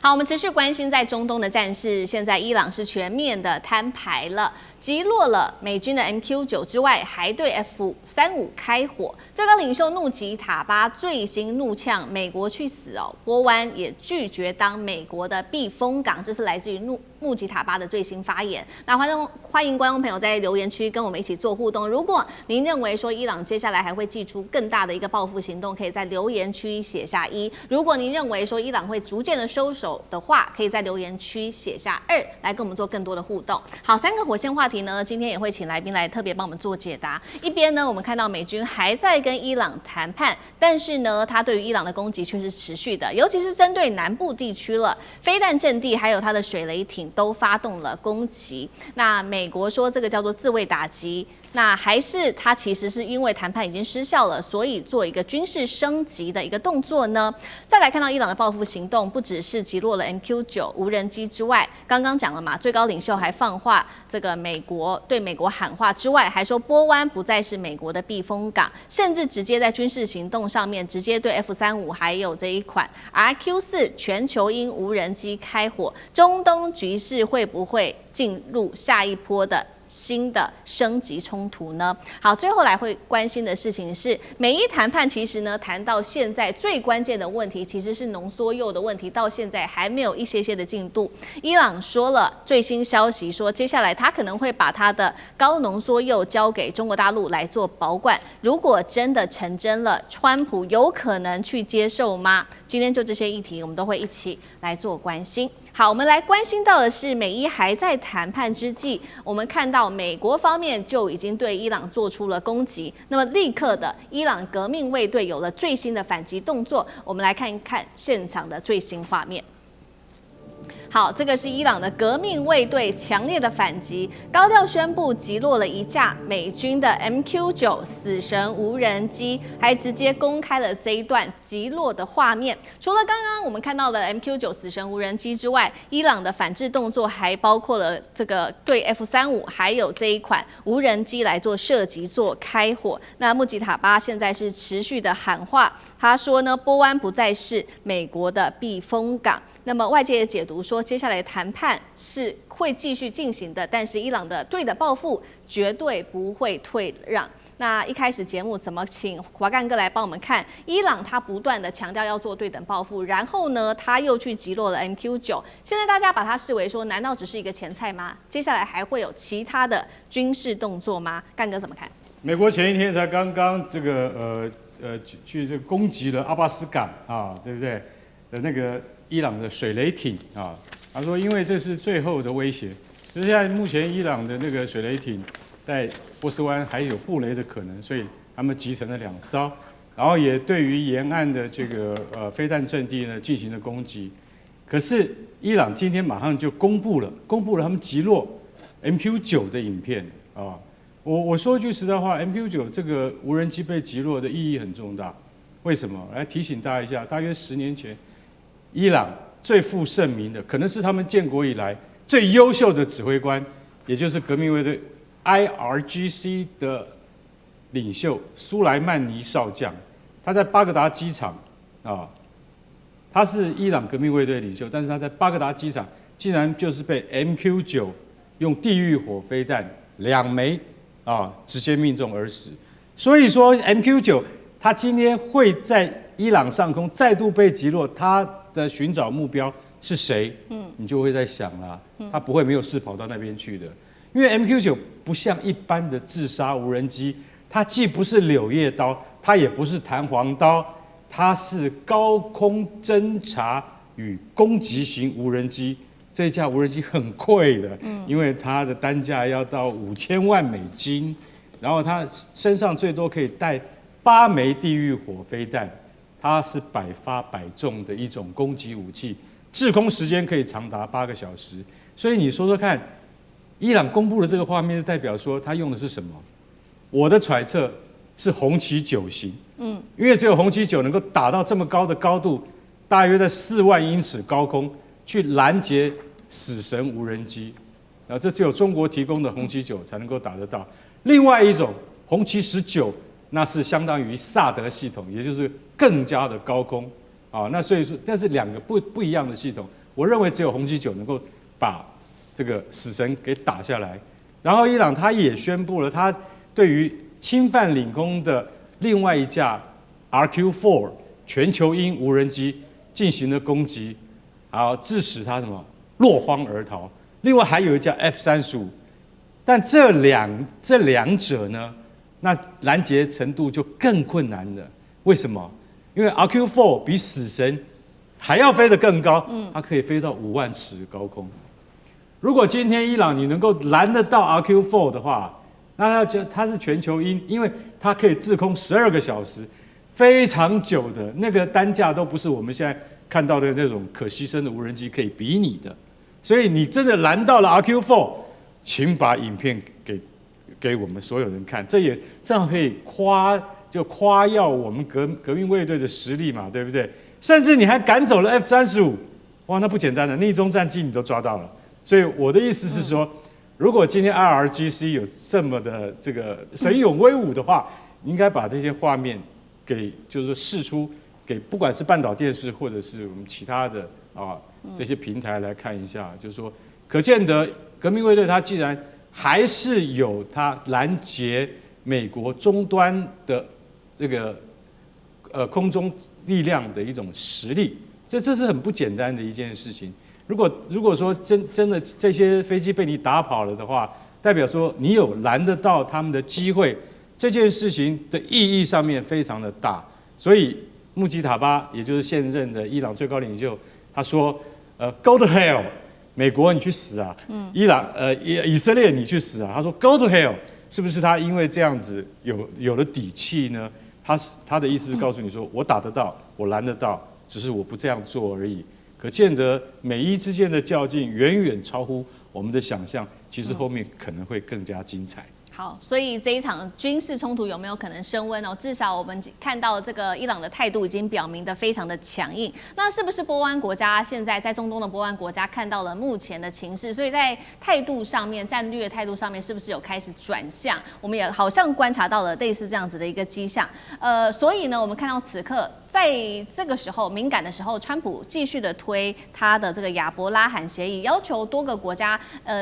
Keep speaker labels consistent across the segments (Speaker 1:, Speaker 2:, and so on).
Speaker 1: 好，我們持續關心在中東的戰事。現在伊朗是全面的攤牌了，擊落了美軍的 MQ9之外，還對 F-35開火。最高領袖穆吉塔巴最新怒嗆美國去死哦，波灣也拒絕當美國的避風港。這是來自於穆吉塔巴的最新發言。那歡迎觀眾朋友在留言區跟我們一起做互動。如果您認為說伊朗接下來還會祭出更大的一個報復行動，可以在留言區寫下1；如果您認為說伊朗會逐漸的收手的話，可以在留言區寫下2，來跟我們做更多的互動。好，3個火線話題呢，今天也会請來賓來特別幫我們做解答。一邊呢，我們看到美軍還在跟伊朗談判，但是呢，他對於伊朗的攻擊卻是持續的，尤其是針對南部地區了，飛彈陣地還有他的水雷艇都發動了攻擊。那美國說這個叫做自衛打擊。那還是他其實是因為談判已經失效了，所以做一個軍事升級的一個動作呢？再來看到伊朗的報復行動，不只是擊落了 MQ9 無人機之外，剛剛講了嘛，最高領袖還放話，這個對美國喊話之外，還說波灣不再是美國的避風港，甚至直接在軍事行動上面直接對 F-35還有這一款 RQ-4全球鷹無人機開火，中東局勢會不會進入下一波的新的升級衝突呢？好，最後來會關心的事情是，美伊談判其實呢談到現在最關鍵的問題其實是濃縮鈾的問題，到現在還沒有一些的進度。伊朗說了最新消息說，接下來他可能會把他的高濃縮鈾交給中國大陸來做保管。如果真的成真了，川普有可能去接受嗎？今天就這些議題，我們都會一起來做關心。好，我們來關心到的是，美伊還在談判之際，我們看到美國方面就已經對伊朗做出了攻擊。那麼立刻的，伊朗革命衛隊有了最新的反擊動作。我們來看一看現場的最新畫面。好，這個是伊朗的革命衛隊強烈的反擊，高調宣布擊落了一架美軍的 MQ9 死神無人機，還直接公開了這一段擊落的畫面。除了剛剛我們看到的 MQ9 死神無人機之外，伊朗的反制動作還包括了這個對 F-35還有這一款無人機來做射擊、做開火。那穆吉塔巴現在是持續的喊話，他說呢，波灣不再是美國的避風港。那麼外界也解讀說，接下來談判是會繼續進行的，但是伊朗的對的報復絕對不會退讓。那一開始節目怎麼請華幹哥來幫我們看？伊朗他不斷的強調要做對等報復，然後呢，他又去擊落了 MQ9。現在大家把它視為說，難道只是一個前菜嗎？接下來還會有其他的軍事動作嗎？幹哥怎麼看？
Speaker 2: 美國前一天才剛剛這個去這個攻擊了阿巴斯港啊，對不對？那個伊朗的水雷艇啊，他說因為這是最後的威脅，就是現在目前伊朗的那個水雷艇在波斯灣還有布雷的可能，所以他們集成了2艘，然後也對於沿岸的這個飛彈陣地呢進行了攻擊。可是伊朗今天馬上就公布了他們擊落 MQ9 的影片啊。我說句實在話 ，MQ9 這個無人機被擊落的意義很重大。為什麼？來提醒大家一下，大約10年前，伊朗最負盛名的，可能是他們建國以來最優秀的指揮官，也就是革命衛隊 IRGC 的領袖蘇萊曼尼少將，他在巴格達機場啊，他是伊朗革命衛隊領袖，但是他在巴格達機場竟然就是被 MQ9 用地獄火飛彈2枚啊直接命中而死。所以說 MQ9 他今天會在伊朗上空再度被擊落，他的尋找目標是誰？你就會在想啦，他不會沒有事跑到那邊去的，因為 MQ9 不像一般的自殺無人機，它既不是柳葉刀，它也不是彈簧刀，它是高空偵察與攻擊型無人機。這一架無人機很貴的，因為它的單價要到5000萬美金，然後它身上最多可以帶8枚地獄火飛彈。它是百發百中的一種攻擊武器，滯空時間可以長達8個小時。所以你說說看，伊朗公布的這個畫面，就代表說它用的是什麼？我的揣測是紅旗9型。因為只有紅旗9能夠打到這麼高的高度，大約在4萬英尺高空去攔截死神無人機。然後這只有中國提供的紅旗9才能夠打得到。另外一種紅旗19。那是相當於薩德系統，也就是更加的高空啊。那所以說，但是2個不一樣的系統，我認為只有紅旗9能夠把這個死神給打下來。然後伊朗他也宣布了，他對於侵犯領空的另外一架 RQ-4 全球鷹無人機進行了攻擊，然後致使他什麼落荒而逃。另外還有一架 F-35，但這兩者呢，那攔截程度就更困難了。為什麼？因為 RQ-4 比死神還要飛得更高，它可以飛到5萬尺高空。如果今天伊朗你能夠攔得到 RQ-4 的話，那它是全球鷹，因為它可以滯空12個小時，非常久的那個單價都不是我們現在看到的那種可犧牲的無人機可以比擬的。所以你真的攔到了 RQ-4，請把影片給我們所有人看，這樣可以誇耀我們革命衛隊的實力嘛，對不對？甚至你還趕走了 F-35，哇，那不簡单了，匿蹤戰機你都抓到了。所以我的意思是說，如果今天 IRGC 有這麼的這個神勇威武的話，應該把這些畫面就是說釋出給不管是半島電視或者是我們其他的這些平台來看一下，就是說，可見得革命衛隊它既然還是有它攔截美國終端的這個空中力量的一種實力，這是很不簡單的一件事情。如果說真的這些飛機被你打跑了的話，代表說你有攔得到他們的機會，這件事情的意義上面非常的大。所以穆吉塔巴也就是現任的伊朗最高領袖，他說，Go to hell， 美國你去死啊！以色列你去死啊！他說 Go to hell， 是不是他因為這樣子有了底氣呢？他的意思是告訴你說，我打得到，我攔得到，只是我不這樣做而已。可見得美伊之間的較勁遠遠超乎我們的想象，其實後面可能會更加精彩。
Speaker 1: 好，所以這一場軍事衝突有沒有可能升溫哦？至少我們看到這個伊朗的態度已經表明得非常的強硬。那是不是波灣國家現在在中東的波灣國家看到了目前的情勢，所以在態度上面、戰略態度上面是不是有開始轉向？我們也好像觀察到了類似這樣子的一個跡象。所以呢，我們看到此刻在這個時候敏感的時候，川普繼續的推他的這個亞伯拉罕協議，要求多個國家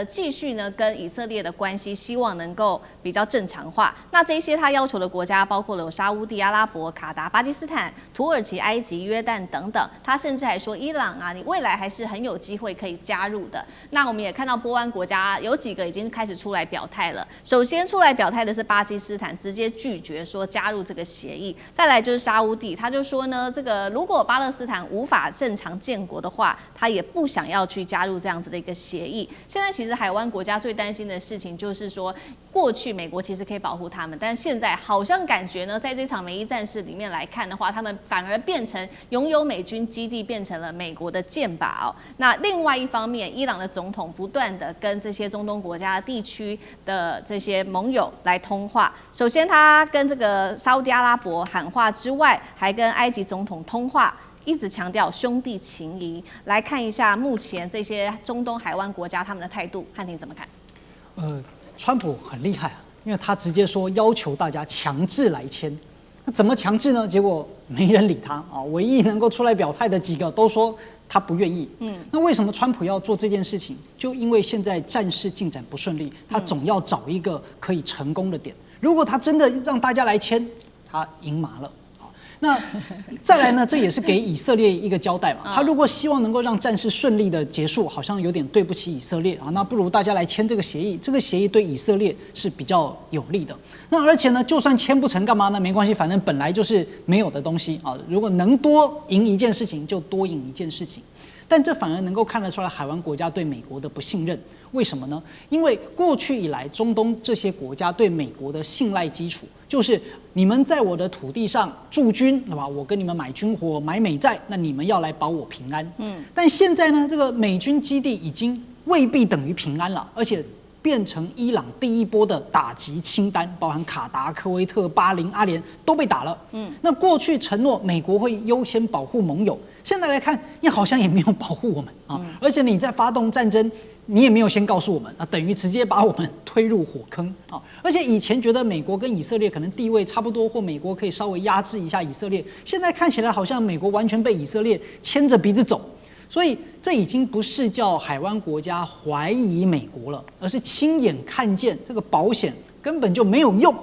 Speaker 1: 繼續呢跟以色列的關係，希望能夠比較正常化。那這些他要求的國家包括了有沙烏地阿拉伯、卡達、巴基斯坦、土耳其、埃及、約旦等等。他甚至還說，伊朗啊，你未來還是很有機會可以加入的。那我們也看到波灣國家有幾個已經開始出來表態了。首先出來表態的是巴基斯坦，直接拒絕說加入這個協議。再來就是沙烏地，他就說呢，這個如果巴勒斯坦無法正常建國的話，他也不想要去加入這樣子的一個協議。現在其實海灣國家最擔心的事情就是說，過去美國其實可以保護他們，但現在好像感覺呢，在這場美伊戰事裡面來看的話，他們反而變成擁有美軍基地，變成了美國的箭靶哦。那另外一方面，伊朗的總統不斷的跟這些中東國家地區的這些盟友來通話。首先，他跟這個沙烏地阿拉伯喊話之外，還跟埃及總統通話，一直強調兄弟情誼。來看一下目前這些中東海灣國家他們的態度，漢庭怎麼看？
Speaker 3: 川普很厲害啊，因为他直接說要求大家強制來簽。那怎麼強制呢？結果沒人理他啊，唯一能夠出來表態的幾個都說他不願意。那為什麼川普要做這件事情？就因為現在戰事進展不順利，他總要找一個可以成功的點。如果他真的讓大家來簽，他贏麻了。那再來呢？這也是給以色列一個交代嘛。他如果希望能夠讓戰事順利的結束，好像有點對不起以色列啊。那不如大家來簽這個協議，這個協議對以色列是比較有利的。那而且呢，就算簽不成，幹嘛呢？沒關係，反正本來就是沒有的東西啊。如果能多贏一件事情，就多贏一件事情。但這反而能夠看得出來海灣國家對美國的不信任。為什麼呢？因為過去以來，中東這些國家對美國的信賴基礎就是你們在我的土地上駐軍，對吧？我跟你們買軍火、買美債，那你們要來保我平安。但現在呢，這個美軍基地已經未必等於平安了，而且變成伊朗第一波的打擊清單，包含卡達、科威特、巴林、阿聯都被打了。那過去承諾美國會優先保護盟友，現在來看，你好像也沒有保護我們啊！而且你在發動戰爭，你也沒有先告訴我們，等於直接把我們推入火坑啊！而且以前覺得美國跟以色列可能地位差不多，或美國可以稍微壓制一下以色列，現在看起來好像美國完全被以色列牽着鼻子走。所以這已經不是叫海灣國家懷疑美國了，而是親眼看見這個保險根本就沒有用，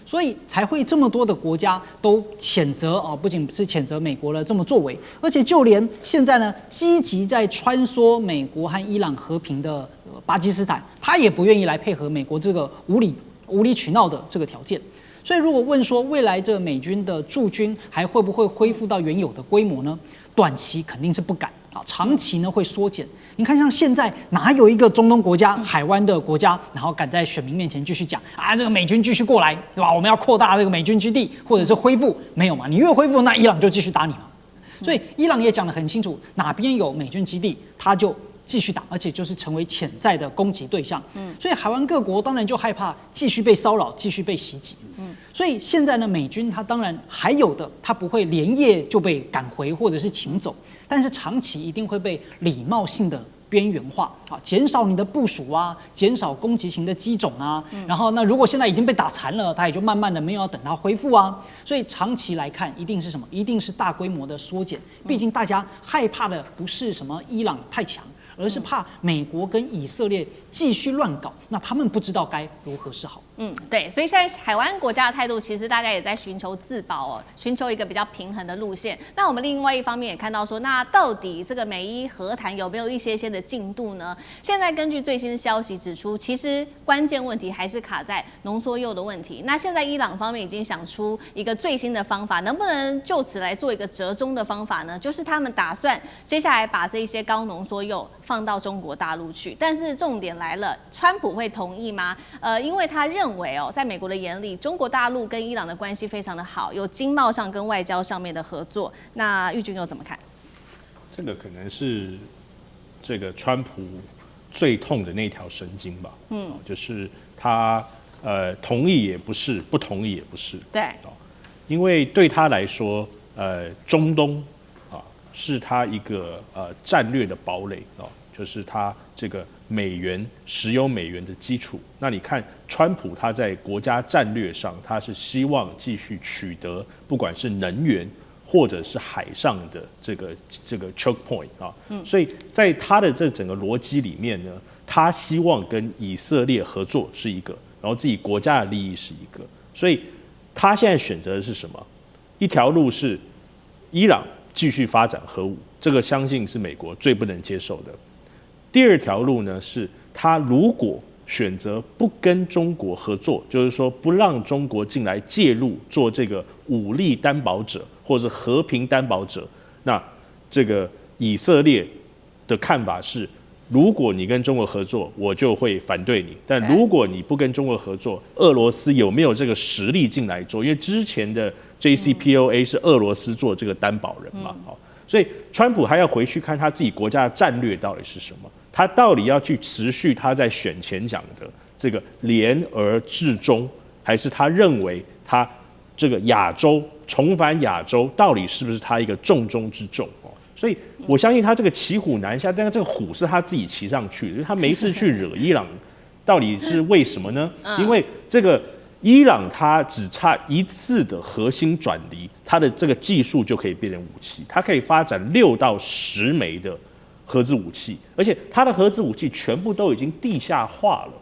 Speaker 3: 所以才會這麼多的國家都譴責啊，不僅是譴責美國的這麼作為，而且就連現在呢積極在穿梭美國和伊朗和平的巴基斯坦，他也不願意來配合美國這個無理取鬧的這個條件。所以如果問說未來這美軍的駐軍還會不會恢復到原有的規模呢？短期肯定是不敢啊，長期呢會縮減。你看，像現在哪有一個中東國家、海灣的國家，然後敢在選民面前繼續講啊，這個美軍繼續過來，對吧？我們要擴大這個美軍基地，或者是恢復，沒有嘛？你越恢復，那伊朗就繼續打你嘛。所以伊朗也講得很清楚，哪邊有美軍基地，他就繼續打，而且就是成為潛在的攻擊對象。所以海灣各國當然就害怕繼續被騷擾，繼續被襲擊。所以現在呢，美軍他當然還有的，他不會連夜就被趕回或者是請走，但是長期一定會被禮貌性的邊緣化啊，減少你的部署啊，減少攻擊型的機種啊。然後那如果現在已經被打殘了，他也就慢慢的沒有要等它恢復啊。所以長期來看，一定是什麼？一定是大規模的縮減。畢竟大家害怕的不是什麼伊朗太強，而是怕美國跟以色列繼續亂搞，那他們不知道該如何是好。
Speaker 1: 對，所以現在海灣國家的態度，其實大家也在尋求自保哦，尋求一個比較平衡的路線。那我們另外一方面也看到說，那到底這個美伊和談有沒有一些的進度呢？現在根據最新的消息指出，其實關鍵問題還是卡在濃縮鈾的問題。那現在伊朗方面已經想出一個最新的方法，能不能就此來做一個折中的方法呢？就是他们打算接下來把這一些高濃縮鈾放到中國大陸去，但是重點來了，川普會同意嗎？因為他認為哦，在美國的眼裡，中國大陸跟伊朗的關係非常的好，有經貿上跟外交上面的合作。那玉君又怎麼看？
Speaker 4: 這個可能是這個川普最痛的那條神經吧。就是他同意也不是，不同意也不是。
Speaker 1: 對，
Speaker 4: 因為對他來說，中東是他一個戰略的堡壘哦，就是他這個石油美元的基礎。那你看，川普他在國家戰略上，他是希望繼續取得不管是能源或者是海上的這個 choke point 啊，所以在他的這整個邏輯裡面呢，他希望跟以色列合作是一個，然後自己國家的利益是一個，所以他現在選擇的是什麼？一條路是伊朗繼續發展核武，這個相信是美國最不能接受的。第二條路呢，是他如果選擇不跟中國合作，就是說不讓中國進來介入做這個武力擔保者或者和平擔保者，那這個以色列的看法是，如果你跟中國合作，我就會反對你；但如果你不跟中國合作，俄羅斯有沒有這個實力進來做？因為之前的 JCPOA 是俄羅斯做這個擔保人嘛，所以川普還要回去看他自己國家的戰略到底是什麼。他到底要去持續他在選前講的這個聯而治中，還是他認為他這個亞洲重返亞洲到底是不是他一個重中之重？所以我相信他這個騎虎難下，但是這個虎是他自己騎上去的，就是他沒事去惹伊朗，到底是為什麼呢？因為這個伊朗他只差一次的核心轉離，他的這個技術就可以變成武器，它可以發展6到10枚的核子武器，而且它的核子武器全部都已經地下化了。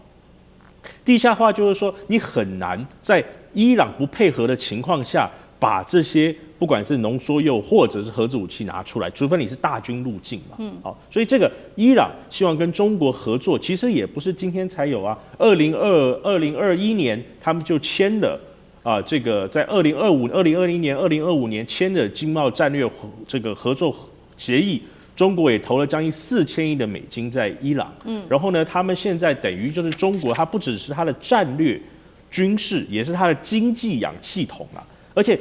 Speaker 4: 地下化就是說，你很難在伊朗不配合的情況下，把這些不管是濃縮鈾或者是核子武器拿出来，除非你是大軍入境嘛。好，所以這個伊朗希望跟中國合作，其實也不是今天才有啊。2021年他們就簽了這個在2020年、2025年簽的經貿戰略這個合作協議。中國也投了將近4000億的美金在伊朗，然後呢，他們現在等於就是中國，它不只是它的戰略軍事，也是它的經濟氧氣筒啊。而且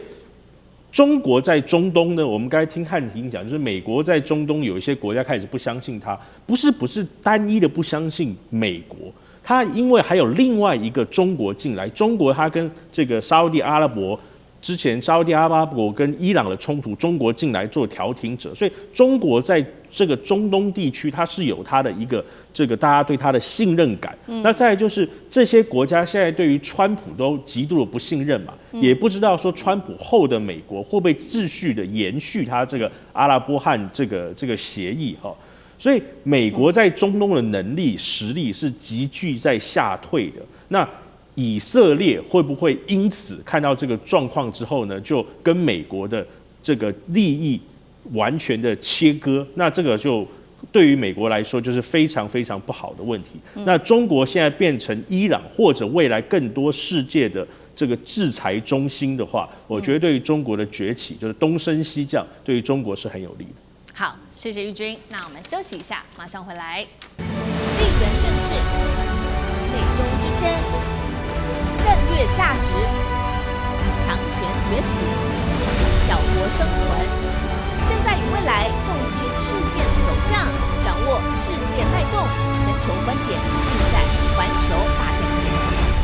Speaker 4: 中國在中東呢，我們剛才聽漢庭講，就是美國在中東有一些國家開始不相信它，不是單一的不相信美國，它因為還有另外一個中國進來，中國它跟這個沙烏地阿拉伯。之前沙烏地阿拉伯跟伊朗的衝突，中國進來做調停者，所以中國在這個中東地區，它是有它的一個這個大家對它的信任感。那再來就是这些國家現在對於川普都極度的不信任嘛，也不知道說川普後的美國會不會繼續的延續它這個阿拉伯漢這個協議哈。所以美國在中東的能力實力是急劇在下退的。那以色列會不會因此看到這個狀況之後呢，就跟美國的這個利益完全的切割？那這個就對於美國來說就是非常非常不好的問題。那中國現在變成伊朗或者未來更多世界的這個制裁中心的話，我覺得對於中國的崛起就是東升西降，對於中國是很有利的。
Speaker 1: 好，謝謝玉軍。那我們休息一下，馬上回來。地緣政治、美中之爭、戰略價值、強權崛起、小國生存，現在與未來洞悉事件走向，掌握世界脈動，全球觀點盡在環球大戰線。